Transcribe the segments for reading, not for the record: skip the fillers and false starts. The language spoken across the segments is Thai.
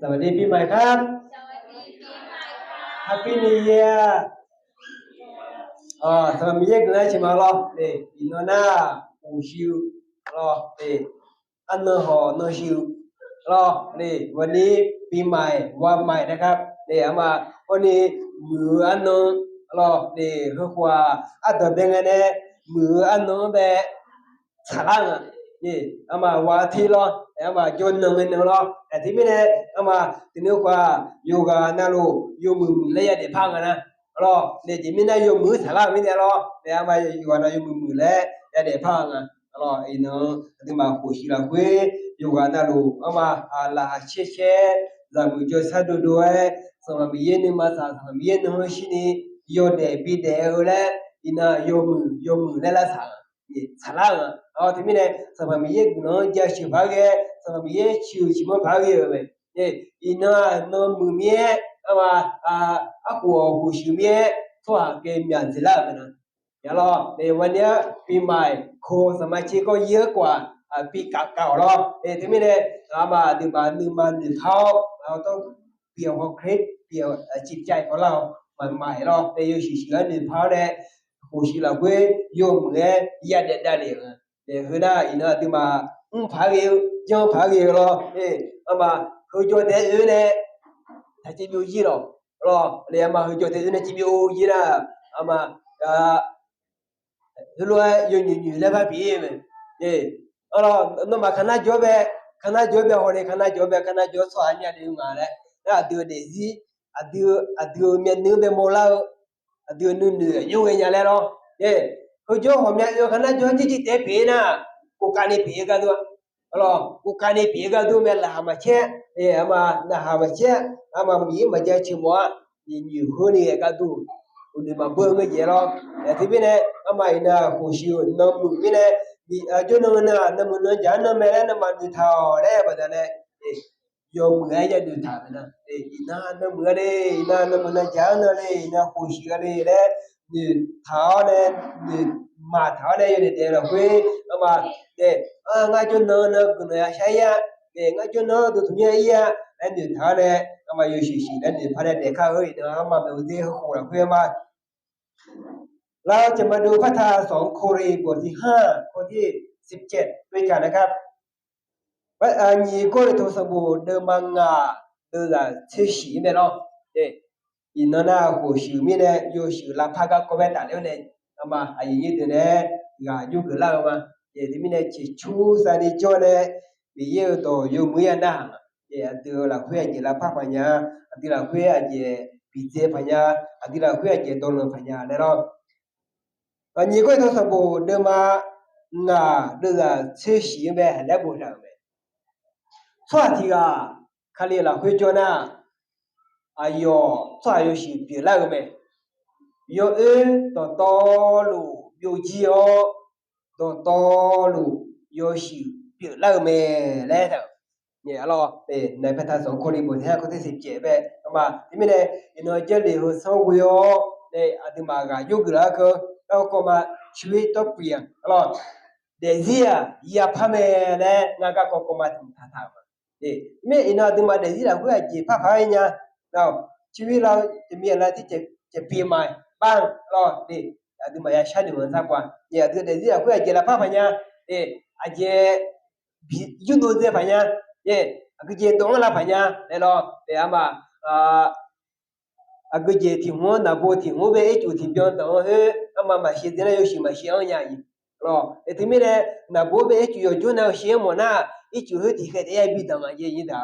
สวัสดีปีใหม่ครับสวัสดีปีใหม่ค่ะ Happy New Year สวัสดีเยอะเลยใช่ไหมล่ะอินโนน่าอูชิวล่ะอันนั้นหอนนชิวล่ะวันนี้ปีใหม่วันใหม่นะครับเอามาวันนี้มืออันนั้นล่ะคือว่าอันเดิมไงเนี่ยมืออันนั้นแบบฉลาดเอามาว่าที่ล่ะเอามาจนหนึ่งล่ะแต่ที่ไม่เนี่ยเอามาที่นี่ว่าโยกนั่นลูโยมือเลยจะพังกันนะที่ไม่ได้โยมือฉลาดไม่เนี่ยเอามาโยกนั่นโยมือเลยจะพังอ่ะอินเนอร์ที่มาคุยละคุยโยกนั่นลูเอามาลาเช่จามุจสัตว์ด้วยสมัยมีเย็นมาสมัยมีเย็นมาชินีโยเดบิเดอเลยอินเนอร์โยมือเลยละสังฉลาดที่ไม่ได้สมัยมีเย็นน้องจะชิบะเกสมัยมีเย็นชิบะบะเกเลยอินเนอร์น้องมือเมียเอามาหัวหูชิเมียทั่วเกมยันสิลาเป็นนะอย่างเราวันนี้ปีใหม่โคสมาชิกก็เยอะกว่าปีเก่าๆหรอกที่ไม่ได้เอามาดึงมา1 วัน 1 เท่าเราต้องเปลี่ยนความคิดเปลี่ยนจิตใจของเราใหม่ๆหรอกอยู่เฉยๆ1 เท่าเนี่ยหูชิเราก็ยอมเลยยัดได้เลยคือนะอินเนอร์ดึงมาพาเกี่ยวยังพาเกี่ยวหรอกเอามาคือจอดแต่อื่นเนี่ยถ้าจะมียี่หรอกเลยเอามาคือจอดแต่อื่นเนี่ยจะมียี่นะเอามาသူတို့ကညလည်းပဲပြေးမယ်အဲ့တော့တော့မခဏကြောပဲခဏကြောပဲဟောတယ်ခဏကြောပဲခဏကြောဆွာညတယ်ငါလဲအဲ့အတူတည်းစီအတူမြတ်နေပဲမောလာအတူနုနုညဝညာလဲတော့ကိုကြောဟောမြတ်ခဏကြောကြည့်တဲ့ပြေးနာကိုကနေပြေးကတော့အဲ့တော့ကိုကနေပြေးကတော့မဲလာမချက်အမနာမချက်အမမီမကြချမောညခုနေကတော့ဒီမှာဘုံငကြတော့ဒီပြနေအမိုင်နာကိုရှိနမှုပြနေဒီကျွန်းနနာနမနဂျာနမဲနမတူထော်တဲ့ဗဒနဲ့ယုံငဲရတူထားမလားဒီနာနမရေနာနမနဂျာနလေနာကိုရှိရလေဒီထော်တဲ့ဒီမာထော်တဲ့ရတဲ့တော့ခွေးအမငါကျွန်းနကနရဆိုင်ရငါကျွန်းနတို့သူမြဲရအဲ့ဒီထားတဲ့အမယရှိတဲ့ဒီဖရက်တဲ့ခါဟိတော့အမမဦးသေးဟိုခွေးမเราจะมาดูพระธาตุ2 โครินธ์ บทที่ 5 ข้อที่ 17 ด้วยกันนะครับว่าညီကိုရထစဘူဒမန်ငါဒလာချရှိနေတော့อินนานาโหชิมีเนี่ยโยชิลาพากะก็เวตาแล้วเนี่ยอามาอายีเดเนี่ยงายุกลามาที่มีเนี่ยชิชูซาดิโจเนี่ยมีเยอะต่อโยมุยนะอตือละคุยเจลาพาปัญญาอตือละคุยเจปิเจปัญญาอตือละคุยเจตนปัญญาแล้วညီကိုထစဘူဒမငါဒလာချရှိပဲလက်ပေါ်လာပဲဆွာတီကခလေးလာခွေကျော်နာအယောဆွာရရှိပြလိုက်မယ်ယောတော်လို့ပြောကြီးရောတော်လို့ယောရှိပြလိုက်မယ်လဲတော့ညအလောနေဖက်တာဆုံးခေါ်လိပေါ်တဲ့ကိုသိစီကျေပဲအမဒီမနေ့ကျွန်တော်ကြက်လေဟိုဆောင်းဝရောအဒီမာကယုတ်ကလာကောကမချွေတော့ပြန်ဒေဇီယာဖမဲလဲငါကကောကမထားမေအနာဒီမာဒေဇီလာကိုအကြည့်ဖဖိုင်းညာတော့ချွေလာတမီလာတိကျပြေမိုင်ပန်းဒီမာရရှာနေမှာကွာဒီဒေဇီလာကိုအကြည့်လာဖဖိုင်းညာအကြည့်ယူဒိုဇေဖိုင်းညာအကြည့်တော့လာဖိုင်းညာလဲတော့အမအကကြေတီမောနာဘောတီမောပဲအကျူတီပြောတော့အမမရှိတဲ့ရရှိမရှိအောင်ညာကြီးဒီမိနဲ့နာဘောပဲအကျူရကျွန်းတော့ရှင်းမနာအကျူဟတိခဲ့တဲ့ပြီးတော့ရေးရတာ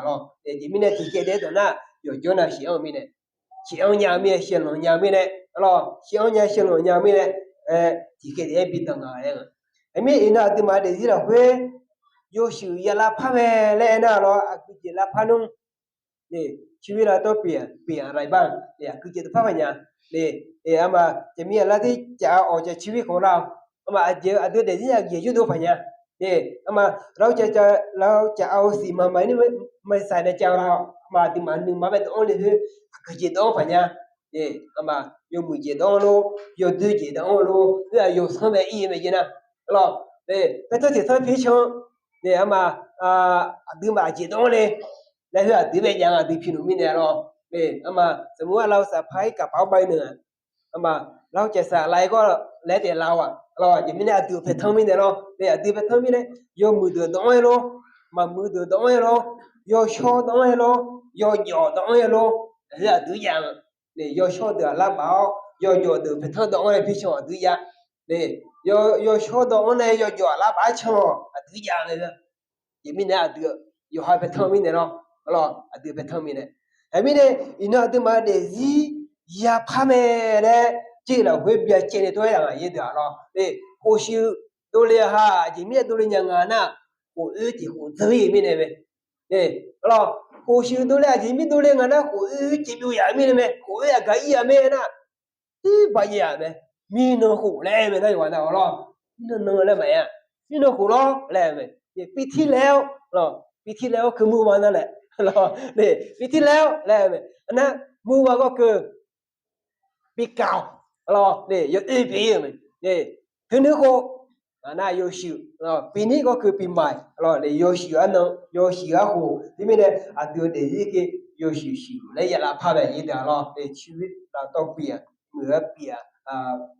ဒီမိနဲ့တီခဲ့တဲ့တော့နာရကျွန်းတော့ရှင်းအောင်မိနဲ့ရှင်းအောင်ညာမိရှင်းလို့ညာမိနဲ့ရှင်းအောင်ညာရှင်းလို့ညာမိနဲ့တီခဲ့တဲ့ပြီးတော့ရဲအမေအနာဒီမှာဒီရခွေရရှိရလာဖမဲလဲနာအကကြေလာဖနုံชีวิตเราต้องเปลี่ยนอะไรบ้างคือจิตภาพปัญญาอามาจะมีอะไรที่จะออกจากชีวิตของเราอามาเจออะไรเดี๋ยวที่อยากเกี่ยวกับปัญญาอามาเราจะเอาสิ่งใหม่ๆนี่ไม่ใส่ในใจเรามาที่มันหนึ่งมาเป็นตัวนี้คือจิตต้องปัญญาอามาโยมือจิตต้องรู้โยดื้อจิตต้องรู้เพื่อโยสมัยอีไม่ใช่นะ ไปตัวที่ตัวพี่ชงเนี่ยมาดูมาจีตรงเลยแล้วคือดูไปยังดูพี่หนุ่มเนี่ยรอมาสมมติว่าเราสะพายกระเป๋าใบหนึ่งมาเราจะใส่อะไรก็แล้วแต่เราจะไม่ได้ดูไปทั้งมิเนี่ยรอดูไปทั้งมิเนี่ยยกมือเดือดตรงไหนรอมามือเดือดตรงไหนรอยกช้อนตรงไหนรอยกหยอดตรงไหนรอแล้วดูยังเนี่ยยกช้อนเดือดละเบายกหยอดเดือดไปทั้งตรงไหนพี่ชงดูยังเนี่ยยกช้อนตรงไหนยกหยอดละเบาชงดูยังเลยนะยังไม่ได้ดู有还不透明的咯，咯，都不透明的。还没呢，伊那都嘛的是也怕咩嘞？这了会比较见得多样一点咯。或许多了哈，前面多了人啊那，我有的我这一面的没，咯，或许多了前面多了人那，我有这边也面的没，我也可以也没那，不一样的，米能火嘞没那就完了咯，米能了没呀？米能火咯嘞没，也比起了咯。ปีที่แล้วคือมูมานั่นแหละนี่ปีที่แล้วแล้วนะมูมาก็คือปีเก่านี่ยศปีนี่คือนึกว่าน่าโยชิปีนี้ก็คือปีใหม่นี่โยชิอันนั้นโยชิอ่ะหูที่ไม่ได้ดูเดี๋ยวนี้โยชิชิแล้วอย่าละพาแบบนี้เดี๋ยวนี่ชีวิตเราต้องเปลี่ยนเหมือนเปลี่ยน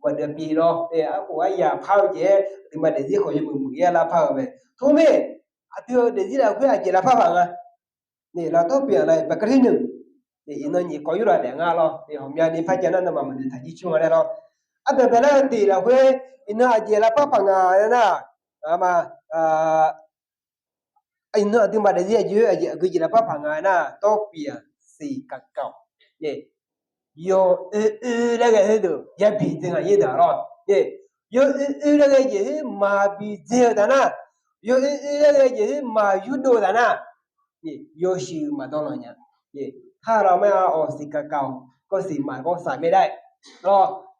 วันเดือนปีนี่หัวอย่าพาเยอะที่มาเดี๋ยวนี้เขาจะมืออย่าละพาแบบทุกเมื่อadio de zira ku aje la papa nga ni la to pia la bakri nu ni ino ni ko yura de nga lo ni homya ni pha jana na ma mu ta ji chu nga lo ada bela ti la ku ino aje la papa nga na ama ino adi ma de zira ju aje ku ji la papa nga na to pia si ka ka ni yo la ga he do ya bi de nga ye da lo ni yo la ga ye ma bi de da na yo ye ma yudo da na yo shi ma do lo nya ถ้าเราไม่เอาออกสิเก่าก็สิใหม่ก็ใส่ไม่ได้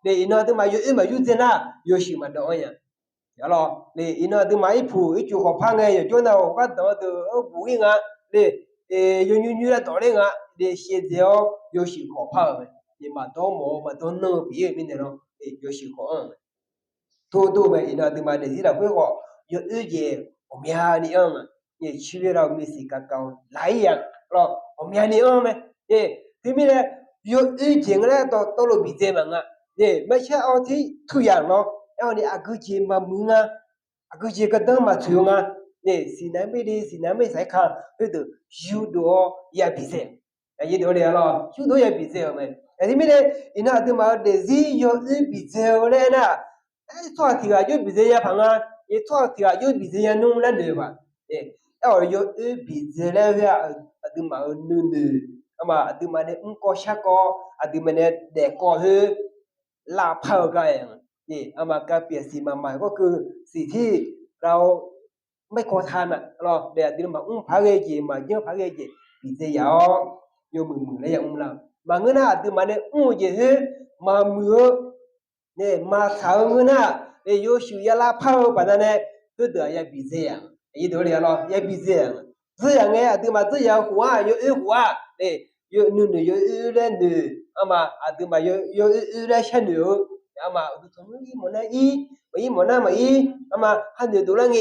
นี่อินอตึมาอยู่เจนะโยชิมาดอยอย่ารอนี่อินอตึมาอีผู้อีจูขอพังไงอยู่จนเอาก็ต่อตัวผู้อีงะนี่ยูละต่อเลยงะนี่เสียเดียวโยชิขอพังนี่มาต่อหมอมาต่อเนื้อพี่มิเนี่ยเนาะนี่โยชิขอตัวๆไปอินอตึมาเดี๋ยวเราเพื่อก็อยู่เย่ผมยานี่นี่ชีวิตเรามีสิเก่าหลายอย่างผมยานี่ไหมที่มีเนี่ยอยู่จริงแล้วตัวเราบิดเจมังไม่ใช่เอาที่ทุกอย่างเอาเนี่ยอากุจิมามึงอากุจิก็ต้องมาช่วยสิน้ำไม่ดีสิน้ำไม่ใส่ข้าวเพื่อยูโดยาบิเซยูโดเลยยูโดยาบิเซไหมที่มีเนี่ยอินาตัวมาเดซี่ยูบิเซเลยนะทั่วที่ว่ายูบิเซยาพังทั่วที่ว่ายูบิเซยานุ่งนั่นเลยว่ะเอายูบิเซเลยว่าตัวมานุ่นama aduma ne unko shako aduma ne de ko hu la phao ga yang ni ama ka pia si ma mai ก็คือสิ่งที่เราไม่ขอทานเดี๋ยวดิมาพาเกจิมาเยอะพาเกจิปีเสียโยมือแล้วยังละมาเงินดิมาเนี่ยเยอะมามือเนี่ยมาสาวเงินเนี่ยโยชิยาลาพาวปะนั่นเนี่ยก็เดี๋ยวยาปีเสียอีตัวเดียวยาปีเสีย这样哎，对嘛？这样活有活，有女有来女，嘛对嘛？有来小女，嘛从一模那一模那么嘛还有多那个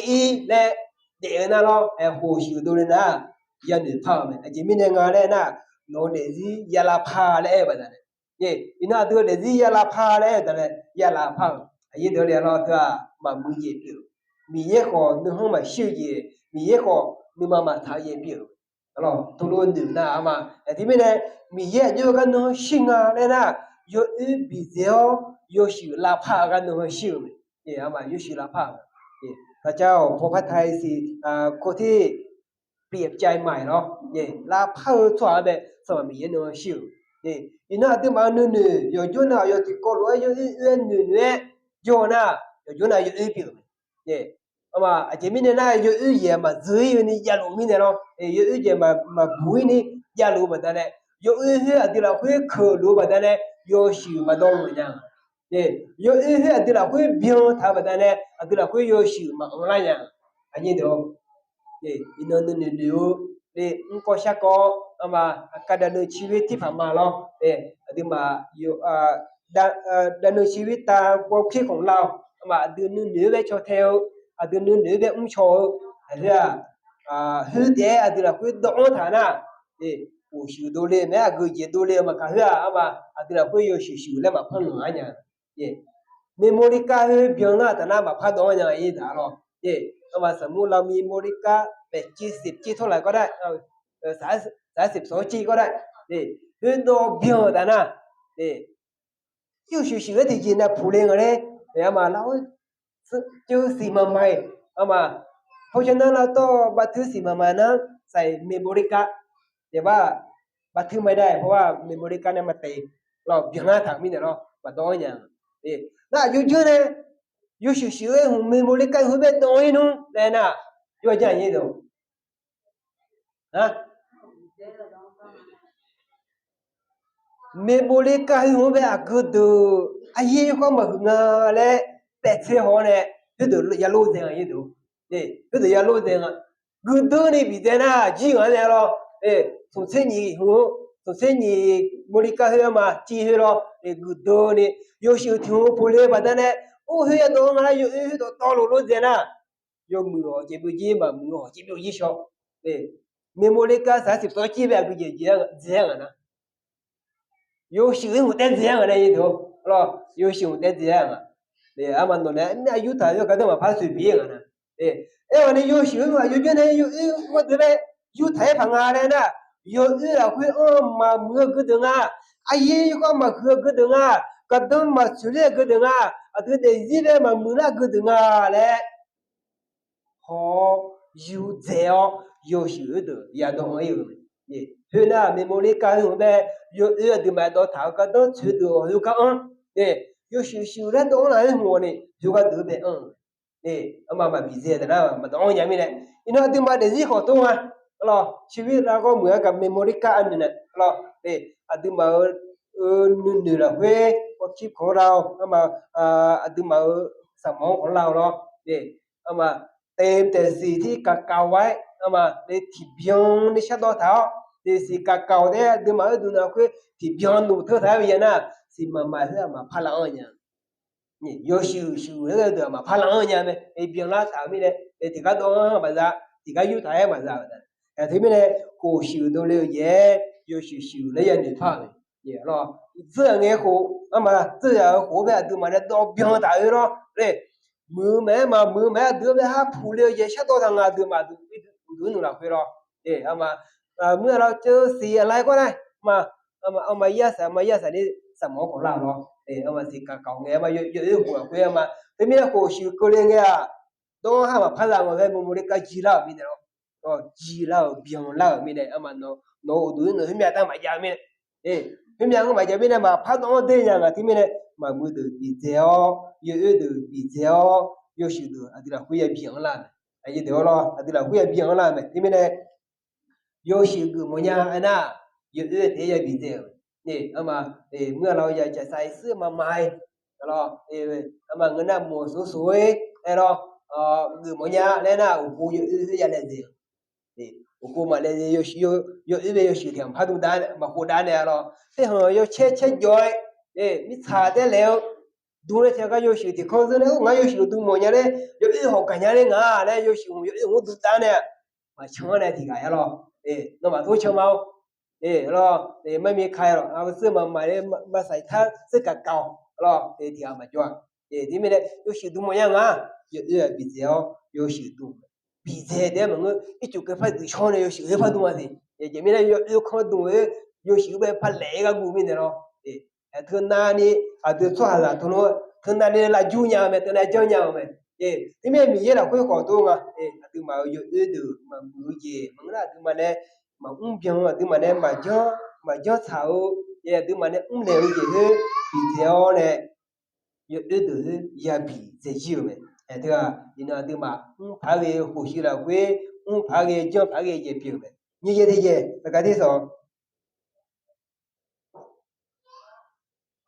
来，对那咯，或许多人呐，也女跑没，前面那个嘞那，我那是也拉跑嘞不的嘞，那多那是也拉跑嘞的嘞，也拉跑，一多嘞咯对吧？嘛没也表，米也好，你好嘛修也，米也好。你妈妈她也表，多罗女那嘛，ที่ไม่ได้มีเยอะอยู่กันนู้นชิงเลยนะอยู่比较有许拉帕กันนู้นชิง嘛有许拉帕พระเจ้าพระพัทไทยสิคนที่เปรียบใจใหม่ลาพาชัวแบบสมัยมีเยอะนู้นชิงอีน่าที่มาหนึ่งอยู่จุน่ะอยู่ที่ก็รวยอยู่หนึ่งอยู่น่ะอยู่น่ะอยู่เปล่า嘛，前面的那有语嘛，只有你一路面的有语嘛不会你一路不得嘞，有语的了会考路不得嘞，有修嘛道路样，有语的了会表他不得嘞，的了会有修嘛那样，你都，你留ko sha ko ama kada noชีวิตที่ผ่านมาที่มาอยู่ดำเนินชีวิตตามความคิดของเรามาดูนู่นนี่ไว้โชว์เทล adu nu nu be cho ya hu de adu la ku do ta na wo shu do le me gu je do le ma ka ya ama adu la ku yo shu le ma phan nga nya memory card hu byong na ta na ma pha do nya yi da lo ama สมมุติเรามี memory card 8 G 10 G เท่าไหร่ก็ได้32 G ก็ได้คือโดเบียวแต่นะ有的人呢，普通的嘞，嘛，老就是慢慢，嘛，好像那到บัตรสิมานะใส่ memory card แต่ว่าบัตรไม่ได้เพราะว่า memory card เนี่ยมันเต็มเราเบียงหน้าทางมีเนี่ยเราบัตรต้องอย่างน่ะอยู่เยอะเนี่ย有的 memory card 会被动一弄来นะ有这样一种啊。memory card ဟိုပဲအခုတို့အရေးကောမငါလဲတက်ချေဟောနဲ့တို့ရလို့တဲ့ရတို့တို့ရလို့တဲ့ဂုတို့နေပြီတဲ့နာကြည့်ရတယ်တော့ဆိုစင်းကြီးဟိုဆိုစင်းကြီး memory card ဟဲ့မှာကြည့်ရတော့ဂုတို့နေရုပ်ရှင်ထူပိုလေးပါတဲ့အိုးဟဲ့တော့ငါရုပ်တော့တော်လို့တဲ့နာရုပ်မှုတော့ကြည့်ပြကြည့်မှာမှုတော့ကြည့်ပြရရှော့memory card 30တော့ကြည့်ပဲအခုကြည့်ရနာ有时候在这样的一头，咯，有时候在这样啊，阿曼多呢，那有他有个嘛怕随便啊，我呢有时候嘛，有呢我这边有太胖啊的呢，有啊会嘛没个等啊，有个嘛个等啊，个等嘛出来个等啊，这在这边嘛没那个等啊嘞，好有这哦，有时候的也都没有。thế là memory card hôm nay yo từ mai đó tháo cái đó chữ đồ yo cái yo siêu ra đó là hồ này yo cái đồ bé mà bị gì đó mà đó nhà mình này nó từ mai để gì khó tung à lo chỉ biết là có mượn cái memory card này lo từ mai nửa là quê có chip khó đâu mà từ mai sắm món khó lao lo mà tem để gì thì cả cao ấy mà để thịt biếng để sát đó tháo thì si cả cầu đấy từ mà từ nào cái thịt biếng đủ thứ thái bây na si mà thế mà phá lăng nhá nhỉ yo siêu cái đó mà phá lăng nhá này cái biếng lá tháo mi này thì cái đó mà ra thì cái yêu thái mà ra thế mi này cô siêu đồ liệu ye yo siêu lấy cái này phá này nhỉ lo这个火嘛这个火呗từ mà nó đo biếng đại rồi đấy mưa mẹ đưa về ha phụ liệu ye sát đó thằng từ mà từ nữa là phải rồi mà มื่อเราเจอสีอะไรก็ได้มาเอามาแยกใส่ในสมองของเราเนาะเอามาสีเก่าๆไงมาเยอะๆหัวเพื่อมาแต่มีแต่โคชิวก็เลยไงต้องหามาพลังไว้มุมนี้ก็จีแล้วมีเนาะก็จีแล้วเบี่ยงแล้วมีเนี่ยเอามาเนาะดูเนาะที่มีแต่มาจามีที่มีก็มาจามีเนี่ยมาพัดต้องเดินอย่างที่มีเนี่ยมามือดูปีเจ้าเยอะๆดูปีเจ้าโยชิดูอันที่เราคุยเบี่ยงแล้วไอ้เดี๋ยวเราอันที่เราคุยเบี่ยงแล้วที่มีเนี่ย有些个么样啊那有的这也比这嘛เมื่อเราอยากจะใส่เสื้อมาใหม่咯嘛เงินน่ะหมวสวยๆ咯คือ么样แล้วน่ะกูอยู่อย่าเลยกูมาเลย有时天พัดได้มากูได้เนี่ย咯แต่เหรอเช็ดย่อยมีชาได้แล้วดูเลยเท่าก็有时ที่เขาเนี่ยงา有时ดู么样เลย有好กันเนี่ยงาเลย有时我ดูได้เนี่ยมาชอบเนี่ยที่ไง咯那么多钱嘛咯ไม่มีใครหรอกเอาซื้อมาใหม่มาใส่ท่าซื้อกับเก่า咯ที่เอามาจ้วงที่ไม่ได้有许多么样啊比较有许多比较的มึง一จุกพัดช่องเนี่ย有许多พัดตัวสิยังไม่ได้有看到有许多พัดเล็กกูมีเนี่ย咯ถึงนั่นนี่ถึงช่วงนั้นถึงนั่นนี่ละจุนยามถึงนั่นจุนยามที่ไม่มีอะไรคุยกันตัวถึงมาอยู่ดูมามือเย่มึงละถึงมาเนี่ยมาเบียงถึงมาเนี่ยมาจ่อเท้าถึงมาเนี่ยเลี้ยวเย่ปีเจ้าเนี่ยอยู่ดูยาบีเจียวถึงนี่นะถึงมาพาเกหัวชิลาคุยพาเกจ่อพาเกเย่ปีนี่เย่ที่เย่แล้วก็ที่สอง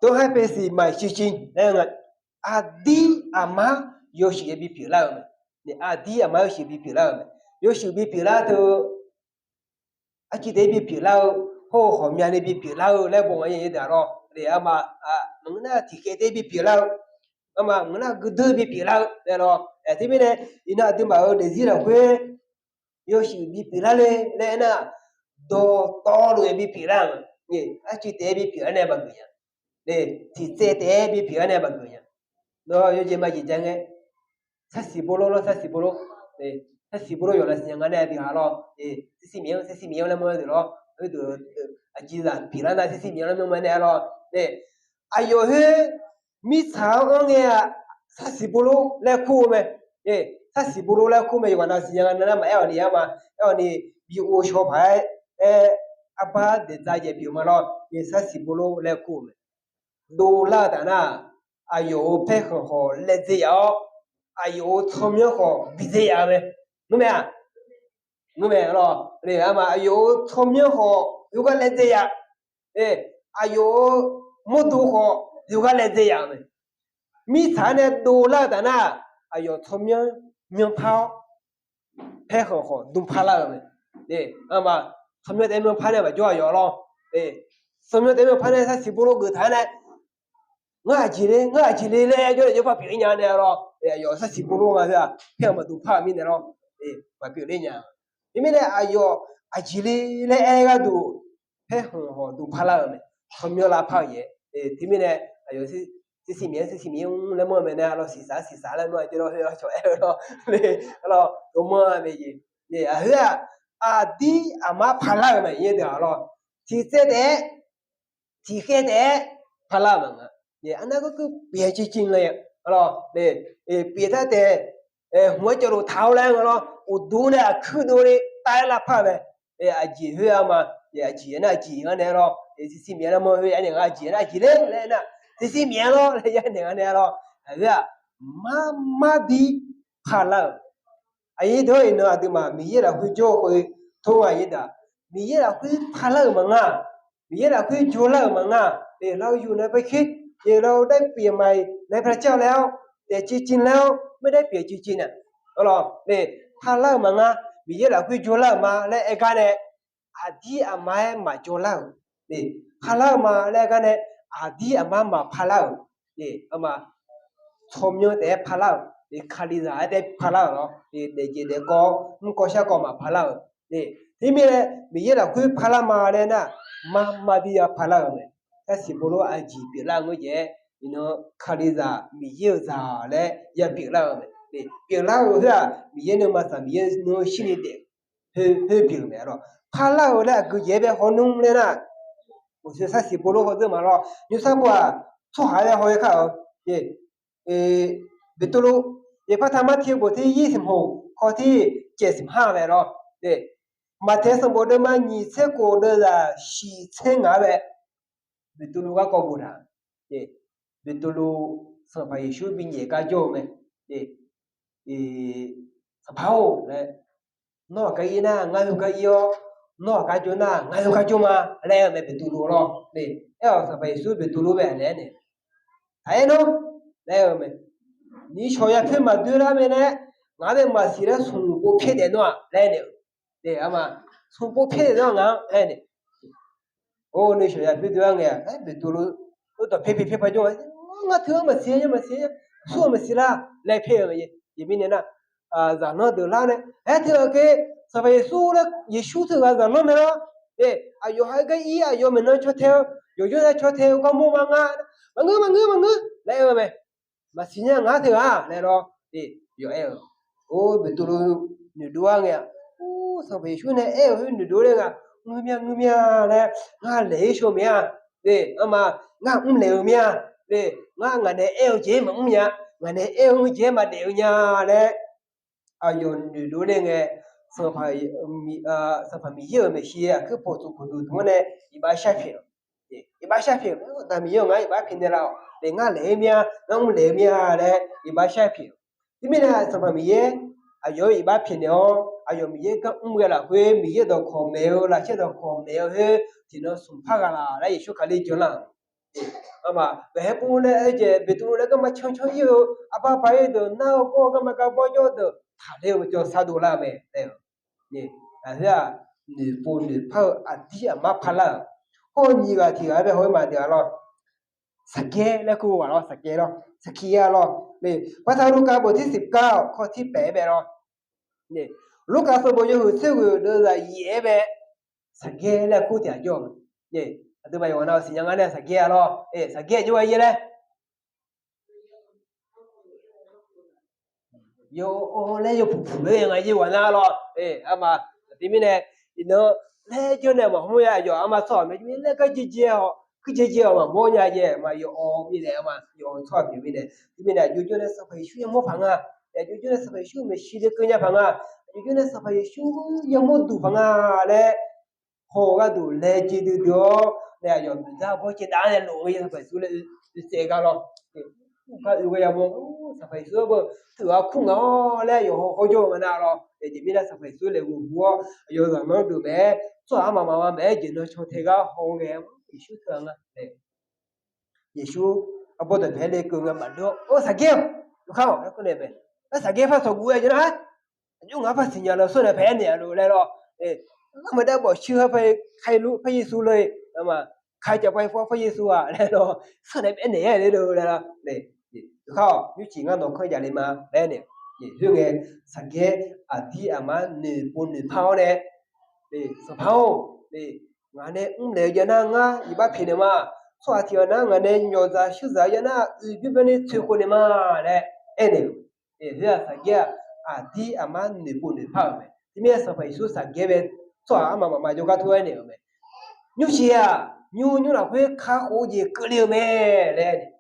ต้องให้เป็นสิ่งใหม่จริงๆแล้วงั้นอดีอามา有时也比别人嘛，你阿弟阿妈有时比别人嘛，有时比别人都，阿记得比别人好后面的比别人来帮我一点咯，你阿妈我那体格的比别人，阿妈我那个头比别人，对咯， ที่ไม่ได้อินาที่มาเดซิระเว้ยโยชิบีปีละเลยเลยนะโดต่อเลยบีปีละเนี่ยอาชีพเตบีปีละเนี่ยบางอย่างเนี่ยที่เจเตบีปีละเนี่ยบางอย่างเนาะโยเจมาจีจังไงสักสิบโลละสักสิบโลเนี่ยสักสิบโลอยู่ละสิ่งนั้นเนี่ยฮะเนี่ยสิบเมียแล้วมั้งเดี๋ยวดูอาชีพละปีละนะสิบเมียแล้วมั้งเนี่ยเนี่ยอายุเฮ้มีสาวเนี่ยสักสิบโลแล้วคู่ไหมเนี่ยถ้าสิบโลแล้วคู่ไม่วันนั้นสิ่งนั้นมาเอานี่บีโอชอบให้อาบ้าเด็ดใจเปียวมาแล้วเนี่ยสักสิบโลแล้วคู่ไหมดูแลแต่น่ะอายุเพ่งหัวเล็ดเสียวอายุทอมยหัวบิดเสียไหมรู้ไหมหรอเนี่ยมาอายุทอมยหัวอยู่กันเล็ดเสียอายุมุดูหัวอยู่กันเล็ดเสียไหมมีฐานเนี่ยดูแลแต่น่ะอายุทอมยเมืองเผาเพ่งหัวดุมพาแล้วไหมเนี่ยมาทอมยแต่เมืองพาเนี่ยมาจ่อยหรอทอมยแต่เมืองพาเนี่ยถ้าสิบโลก็ฐานเนี่ยngã chỉ lên cho phải biểu nhà này rồi giờ sao xịt bùn mà thế theo mà tụ pha mình này rồi phải biểu lên nhà thì mình này giờ chỉ lên cái tụ thế họ tụ pha là mình không nhớ là pha gì thì mình này giờ xí miếng lấy mua mình này rồi xí xả lấy mua cho nó cho em rồi tụ mua về gì để đi mà pha là mình như thế rồi thì cái đấy pha là mình 예, 안나가 그 비해지진래, 비해다대, 뭐저로 타올랑으로, 우두네, 큰 노래, 딸라파베, 아지, 흐야마, 아지나, 지연애로, 시시미야나, 뭐, 아니가, 아지나, 지레나, 시시미야로, 내가 내로, 마마디, 팔라. 아이, 더 있는 아드마, 미예라, 후조, 통화이다. 미예라, 후, 팔라, 망아. 미예라, 후, 졸라, 망아.เราอยู่ในไปคิดเราได้เปลี่ยนใหม่ในพระเจ้าแล้วแต่จริงๆแล้วไม่ได้เปลี่ยนจริงๆน่ะหรอเนี่ยถ้าเล่ามาง่ะมีเยอะแล้วคุยโจเล่ามาแล้วไอ้กันเนี่ยอาดีอามามาโจเล่าเนี่ยพาเล่ามาแล้วกันเนี่ยอาดีอามาพาเล่าเนี่ยเอามาชมเยอะแต่พาเล่าเนี่ยคาลิซาแต่พาเล่าเนาะเนี่ยเด็กเด็กก็มันก็เชื่อก็มาพาเล่าเนี่ยที่มีเยอะแล้วคุยพาเล่ามาเลยนะมาดีอาพาเล่าเนี่ยถ้าสิบโลอาจีเปล่าเงี้ยคาริซามีเยอะจ้าเลยอย่าเปล่าเนี่ยเปล่าเหรอมีเยอะเนี่ยมาสามีเยอะนู่นชินิเด็กเฮ้เปล่าเนี่ยหรอพาล่าเลยก็เยอะแบบคนนุ่มเลยนะ我说ถ้าสิบโลเขาจะมาหรอยูสักว่าช่วยหาได้หอยเขาเบตุลูพระธรรมเทียบทที่26ข้อที่75เลยหรอมาเทสมบูรณ์มา20กว่าเดือน4,000อะไรBetul juga kau buat, betul sampai isu binje kajo me, sampai no kai na ngayu kayo, no kajo na ngayu kajo ma, le me betul lo, sampai isu betul be le ne, ay no, le me, ni soya pun madura me ne, ngade masih sungguh pede no, le ne, ama sungguh pede no ngang, le ne. Ni soya betul nggak ya, betul itu pepe aja, nggak tahu masih suah masih lah, lepe aja, jadi ni na, zaman dulu lah, tu ke, sampai suah Yesus tu kan zaman mana, ayo harga ayo mana cotel, yo cotel kamu mangga, lepe me, masihnya nggak tahu lero, yo betul ni dua nggak, sampai Yesus ni dua nggak. ngumia le nga le sho mia ama nga le mia nga ne je ma mia nga ne je ma de nya le ayon du le nge so fa mi ye me xie ke po tu tu ne ba sha phe da mi yo nga ba phin de la le nga le mia nga le mia le ba sha phe ti mi na so fa mi ye ayo ba phin de ayo mi ye ka la hwe mi ye do kho me la che do kho me he ti no sum pha ga la Yesu ka le jo la ama be pu le je be tu le ka ma chang chang yo apa ba ye do na ko ka ma ka bo jo do tha le jo sa do la me ni ya ni pu ni pha a di ma pha la ho ni ga ti ga be ho ma de lo สเกแล้วกูว่าเราสเกเราสเกียเรานี่พระธรรมลูกาบทที่19ข้อที่8แบบเรานี่ลูกาสมบูรณ์อยู่ซึ่งเดินละเย่แบบสเกแล้วกูจะยอมนี่อันตัวไปวันเราสิ่งอย่างนั้นสเกเราสเกอยู่ว่าเย่เลย有哦，那有普普的人啊，一玩那咯，阿妈，对面呢，那就那么么呀，有阿妈说，那个姐姐哦，个姐姐嘛，我家姐嘛有哦，面的嘛有错别面的，对面呢，就那小朋友没房啊，就那小朋友没洗的更加房啊，就那小朋友也没住房啊嘞，好个都来接的掉，那要不然我去打那路也不是来这个咯。ก็อยู่กับยามงสมัยสู้บ่ถือว่าคุ้งอ๋อแล้วอยู่เขาโยมันน่ะ咯ဒီမိလာစဖိုင်ဆိုလေဘူးဘောရောကမတို့ပဲစွာမမမမဲဂျင်တော့ချုံထေကဟောငယ်ယေရှုထံကလေယေရှုအဘောတဲ့ဘဲလေကုငါမတော့ဩစကေလူခေါခုနေပဲစကေဖတ်ဆိုကူရဲ့ကျွန်တော်ညငါဖတ်စင်ညာလို့ဆိုနေဘဲနေလို့လဲတော့မတော့ဘောရှုဖဲခိုင်လူဖယေစုလေအမခိုင်ကြပဲဖယေစုอ่ะလဲတော့ဆိုနေဘဲနေရလေလို့လဲတော့လေ靠，有几个农客家里嘛来呢？有个啥个啊？地阿妈女不女跑呢？是跑，俺呢来人那一把皮的嘛，说天那俺呢要在修在人那日本的吹火的嘛嘞，呢，是啥个啊？地阿妈女不女跑没？这边是会说啥个呗？说阿妈就搞出来呢没？有些啊，有那会看好的格了没嘞？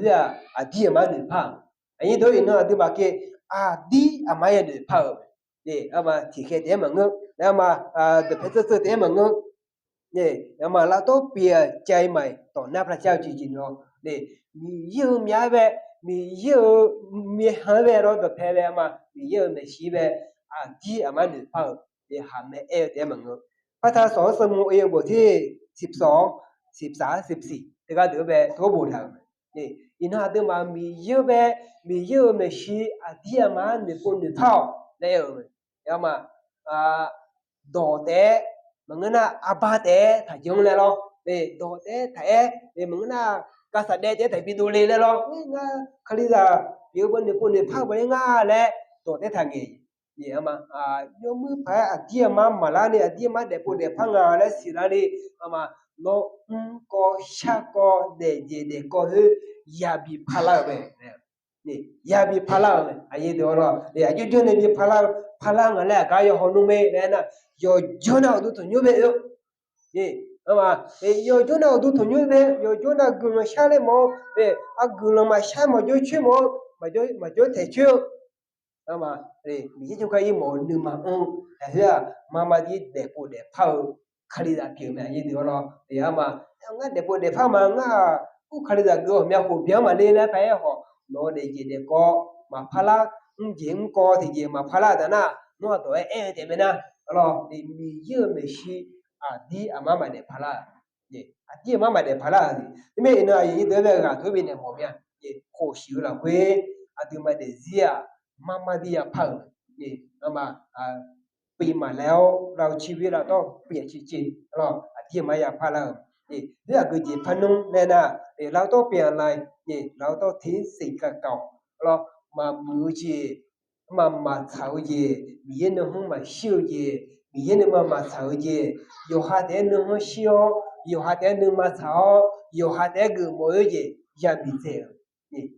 是啊，地阿妈女胖，因都因那对吧？个地阿妈也女胖，阿妈体格点么个，阿妈的配置点么个，阿妈拉到别ใจใหม่ต่อหน้าพระเจ้าจริงๆเนาะมีเยอะมีอะไรมีเยอะมีหาเวลาต่อเพลมามีเยอะไม่ชีเวดีอามาหนึ่งพังหาไม่เ点么个พระธรรมสอนสมุเอบทที่12 13 14แต่ก็เดี๋ยวไปทั่วบุตรอินหาตัวมามีเยอะแบบมีเยอะไม่ชีดีอามาหนึ่งคนหนึ่งเท่าแล้วเอามาดอเตะมึงน่ะอาบาเตะถ้าจงเลยหรอดอเตะถ้ามึงน่ะกษัตริย์เตะถ้าปีดูเลยเลยหรอง่าคลีจ้าเดี๋ยววันหนึ่งคนหนึ่งพักไปง่าแล้วดอเตะทางไงเอามาโยมมือไปดีอามามาลานี่ดีอามาเด็กผู้เด็กพังงาแล้วสิลานี่เอามาโลก็ชาก็เด็กก็คือยาบีพลาเว้นี่ยาบีพลาเว้ไอ้เดี๋ยวเราอายุเนี่ยบีพลางั้นแหละก็ยังหนุ่มเว้นะโยจน่าดูตัวยูเว้นี่เอามาโยจน่าดูตัวยูเว้โยจน่ากุลชาเลยมั้งกุลมาชามาโยชื่อมั้งมาโยเทชื่อเอามามีจุกไอ้หมอหนึ่งมาแต่มามาดีเด็กผู้เด็กเผาคดีได้เพียงแค่ยี่เดียวเราเอามางั้นเด็กผู้เด็กเผามางั้นผู้คดีได้ก็มีผู้เบี้ยมาเลยนะไปเหรอโน่นเด็กเด็กก็มาพลายิงก็ที่จะมาพลาแต่น่ะโน่นตัวเด็กมันนะเรามีเยอะไม่ชีดีอามามาเด็กพลาดีอามามาเด็กพลาที่ไม่เห็นอะไรยี่เดียวกันทุกปีเนี่ยผมเนี่ยโคชิวละเว้ยดูมาเด็กเสียมามาดีอ่ะพังเอามาปีมาแล้วเราชีวิตเราต้องเปลี่ยนจริงๆเราที่มาอยากพาเราเรื่องคือจีพนุ่งเนี่ยนะเราต้องเปลี่ยนอะไรเราต้องทิ้งสิ่งเก่าเรามามือจีมาเท้าจีมีเรื่องของมาชิวจีมีเรื่องมาเท้าจีอยู่หาแต่เรื่องชิวอยู่หาแต่เรื่องมาเท้าอยู่หาแต่กูมือจีอย่าบิดเสีย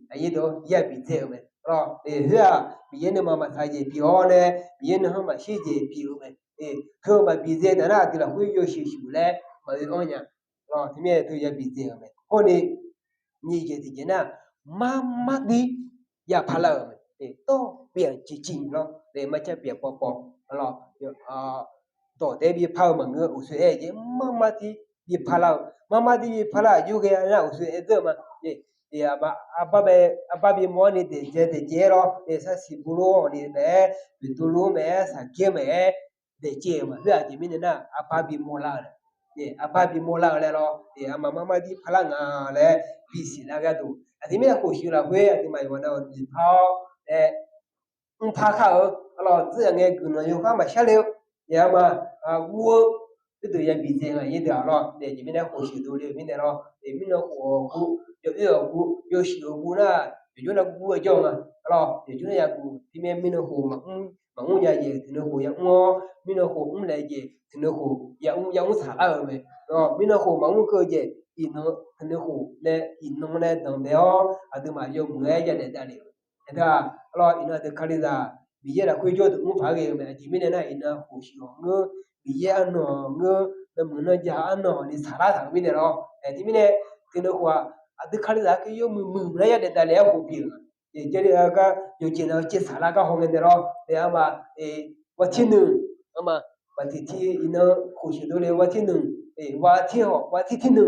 ไอ้ตัวอย่าบิดเสียมั้ยเรามีเรื่องมาเท้าจีพี่อ๋อเนี่ยมีเรื่องของมาชิวจีพี่อ๋อมั้ยเขามาบิดเสียแต่น่ะที่เราคุยอยู่ชิวๆแล้วมาดูอ่ะเนี่ยเราที่มีตัวอย่าบิดเสียมั้ยคนนี้นี่เกี่ยนะมาดีอย่าพลาดต้องเปลี่ยนจริงๆเนาะไม่ใช่เปลี่ยนปอๆเราตัวเตบีพาวมันก็อุสุเอเจมาดีบีพลามาดีบีพลาอยู่แค่นะอุสุเอเดมาอาบาบีมอนี่เดเจรอสักสิบุโลนี่แม่บิตุลูแม่สักเกแม่เดเจมาเรื่องที่มีเนี่ยนะอาบาบีโมลาอาบาบีโมลาแล้วเรามาดีพลังแล้วปีศิลาก็ดูอันที่ไม่ได้คุยกันเว้ยอันที่ไม่วันนั้นดีพาวพาเขาเราเรื่องเงี้ยกูนายกมาเฉลียวมาวัว这都也比这个一点了，对，你们那呼吸都的，明天了，对，明天火锅有小锅呢，有那锅叫嘛，了，有那锅，里面明天火嘛，nhà gì thì nó hồ yang ngo mi nó hồ lại gì thì nó hồ yang xả ở mày rồi mi nó hồ mà cơ gì thì nó hồ để thì nó này đồng đều à từ mà dùng người ra để ta liệu thế ra rồi nó từ khai ra bây giờ là quy cho tụi phải cái mà chỉ mình này nó hồ sửa ngơ bây giờ ăn nó muốn nó giá ăn thì xả ra thằng mình rồi thì mình này thì nó qua à từ khai ra cái dùng mừng ra để ta liệu hồ biển jadi ka yo china chi sala ka hongen dero de ama watinu ama watiti ina khushi do le watinu watinu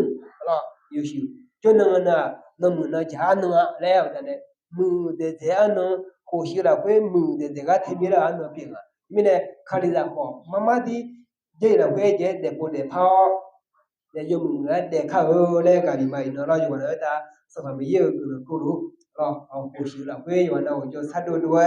la yo shi cho na mu na ja na le ya da ne mu de ano khushi la kwe mu de ga thimi la ano pi ga mine khali da ko mama di je la kwe je de po de pa de yo mu na de kha le ka di mai no la yo na ta sa fa mi ye ku lu hồ sơ là quê và đầu cho sát đôi đuôi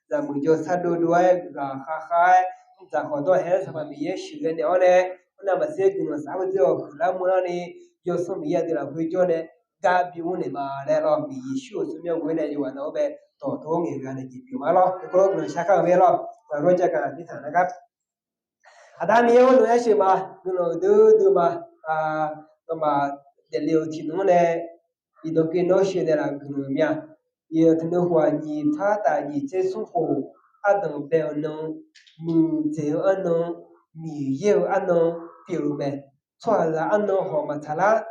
là mình cho sát đôi đuôi là khai là họ tôi hết sao mà mình sử dụng nó này nó mà sẽ dùng sao bây giờ làm muốn này cho số mình thì là quê cho này cả biểu này mà này là mình sử dụng nhiều quê này và nó về tổ thôn người ta này chỉ biểu mà lo cái đó người sáng tạo về lo và rồi cho cả cái thằngนะครับอาจารย์มีว่าหนูใช่ไหมหนูดูมาตัวมาเดี๋ยวที่หนูเนี่ย 伊都跟老师的那个面，伊他那话你他打你这生活，啊等别能，这安能，米有安能，比如呗，错了安能好嘛查拉，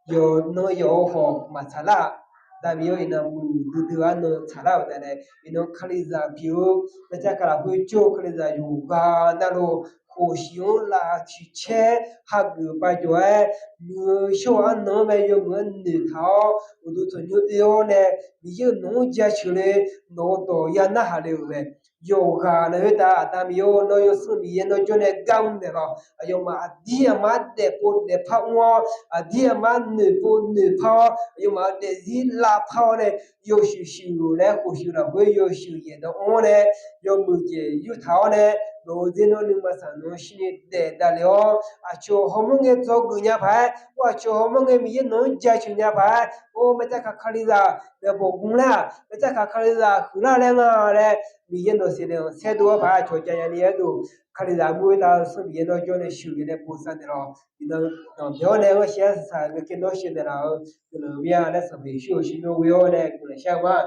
有好嘛查拉，但没有伊那都安能查拉的嘞，伊能看里在比如那家个啦会教看里在有个那路。hồ sơ là chỉ chế học được bài giỏi người sau anh nói về yêu người nữ thảo tôi thấy nhiều yêu này bây giờ nó ra chơi này nó tổ ya na hà đều về yoga này ta yêu nó yêu sự bây nó cho này gam này rồi yêu mà đi mà để phụ để phao ngo đi mà nữ phao yêu mà để gì là phao này yêu sự này hồ sơ là với yêu sự gì đó này yêu người gì yêu thảo này rồi thì nó nhưng mà sao nó xin để ta liệu cho họ nghe cho người nhà phải và cho họ nghe mình nói giải cho nhà phải bây giờ các khali ra để bộ cũng là bây giờ các khali ra khử là lên rồi mình nói sẽ đua phải cho cha nhà đi đâu khali ra mỗi ta số mình nói cho nên sự này bổ sung rồi nó theo này nó sẽ sao cái nói chuyện nào cái nó bia là sao bị sự nó yêu này cũng là sao mà